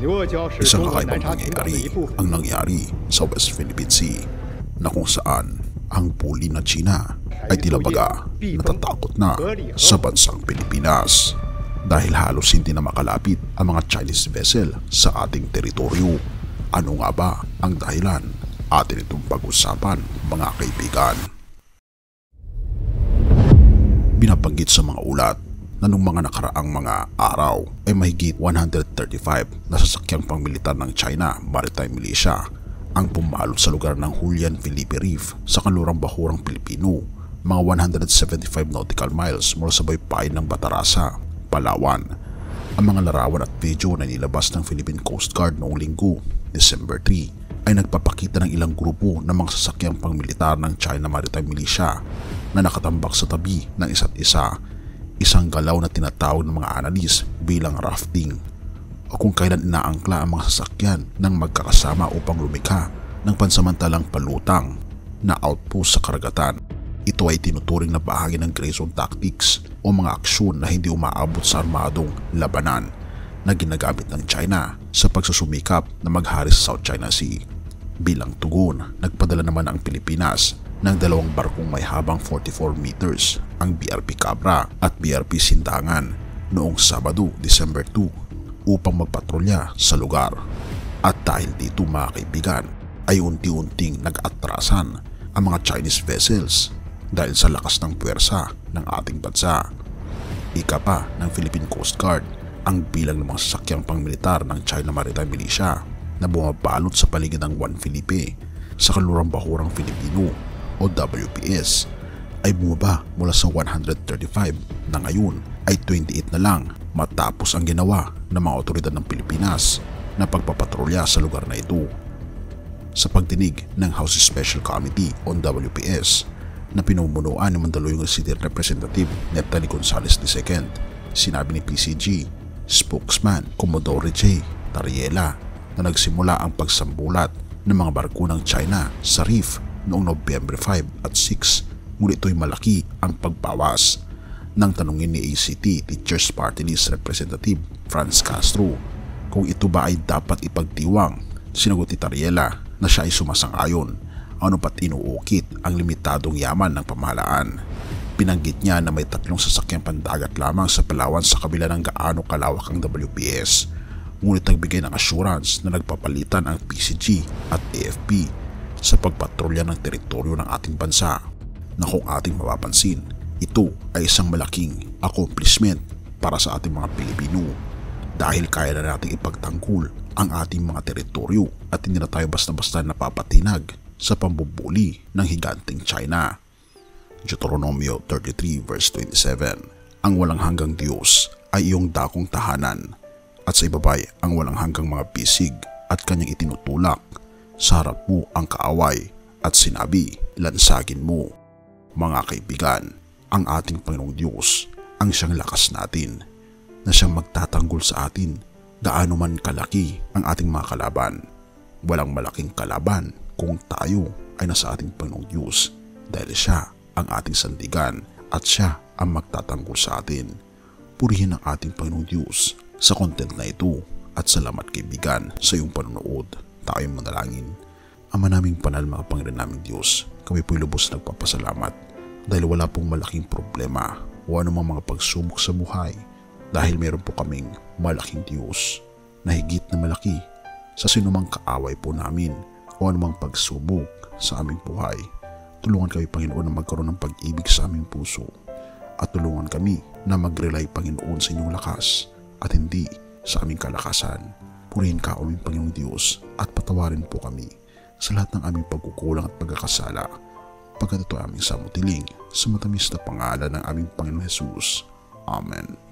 Isang kakaibang pangyayari ang nangyari sa West Philippine Sea na kung saan ang puli na China ay tila baga natatakot na sa bansang Pilipinas dahil halos hindi na makalapit ang mga Chinese vessel sa ating teritoryo. Ano nga ba ang dahilan? Atin itong pag-usapan, mga kaibigan. Binabanggit sa mga ulat na nung mga nakaraang mga araw ay mahigit 135 na sasakyang pangmilitar ng China Maritime Militia ang pumalot sa lugar ng Julian Felipe Reef sa kanlurang bahurang Pilipino, mga 175 nautical miles mula sa baybayin ng Batarasa, Palawan. Ang mga larawan at video na nilabas ng Philippine Coast Guard noong Linggo, December 3, ay nagpapakita ng ilang grupo ng mga sasakyang pangmilitar ng China Maritime Militia na nakatambak sa tabi ng isa't isa, isang galaw na tinatawag ng mga analis bilang rafting o kung kailan inaangkla ang mga sasakyan ng magkakasama upang lumikha ng pansamantalang palutang na outpost sa karagatan. Ito ay tinuturing na bahagi ng gray zone tactics o mga aksyon na hindi umaabot sa armadong labanan na ginagamit ng China sa pagsusumikap na maghari sa South China Sea. Bilang tugon, nagpadala naman ang Pilipinas ng dalawang barkong may habang 44 meters, ang BRP Cabra at BRP Sindangan, noong Sabado, December 2 upang magpatrolya sa lugar. At dahil dito, mga kaibigan, ay unti-unting nag-atrasan ang mga Chinese vessels dahil sa lakas ng puwersa ng ating bansa. Ika pa ng Philippine Coast Guard ang bilang ng mga sasakyang pangmilitar ng China Maritime Militia na bumabalot sa paligid ng Juan Felipe sa kanlurang bahurang Filipino o WPS ay bumaba mula sa 135 na ngayon ay 28 na lang matapos ang ginawa ng mga otoridad ng Pilipinas na pagpapatrolya sa lugar na ito. Sa pagdinig ng House Special Committee on WPS na pinumunuan ni Mandaluyong City Representative Neptali Gonzales II, sinabi ni PCG spokesman Commodore J. Tariela na nagsimula ang pagsambulat ng mga barko ng China sa reef noong Nobyembre 5 at 6, ngunit ito'y malaki ang pagbawas. Nang tanungin ni ACT Teachers Party List Representative Franz Castro kung ito ba ay dapat ipagdiwang, sinagot ni Tariela na siya ay sumasang-ayon, ano pat inuukit ang limitadong yaman ng pamahalaan. Binanggit niya na may 3 sasakyang pandagat lamang sa Palawan sa kabila ng gaano kalawak ang WPS, ngunit nagbigay ng assurance na nagpapalitan ang PCG at AFP sa pagpatrolya ng teritoryo ng ating bansa, na kung ating mapapansin, ito ay isang malaking accomplishment para sa ating mga Pilipino dahil kaya na nating ipagtanggol ang ating mga teritoryo at hindi na tayo basta-basta napapatinag sa pambubuli ng higanteng China. Deuteronomio 33 verse 27, ang walang hanggang Diyos ay iyong dakong tahanan at sa ibabay ang walang hanggang mga bisig at kanyang itinutulak. Sa harap mo ang kaaway at sinabi, lansagin mo. Mga kaibigan, ang ating Panginoong Diyos ang siyang lakas natin na siyang magtatanggol sa atin gaano man kalaki ang ating mga kalaban. Walang malaking kalaban kung tayo ay nasa ating Panginoong Diyos dahil siya ang ating sandigan at siya ang magtatanggol sa atin. Purihin ang ating Panginoong Diyos sa content na ito at salamat kaibigan sa iyong panonood. Tayo'y manalangin. Ama naming banal, mga Panginoon naming Diyos, kami po'y lubos nagpapasalamat dahil wala pong malaking problema o anumang mga pagsubok sa buhay dahil meron po kaming malaking Diyos na higit na malaki sa sinumang kaaway po namin o anumang pagsubok sa aming buhay. Tulungan kami, Panginoon, na magkaroon ng pag-ibig sa aming puso at tulungan kami na mag-rely, Panginoon, sa inyong lakas at hindi sa aming kalakasan. Purihin ka, aming Panginoong Diyos, at patawarin po kami sa lahat ng aming pagkukulang at pagkakasala, pagkat ito aming samutiling sa matamis na pangalan ng aming Panginoong Jesus. Amen.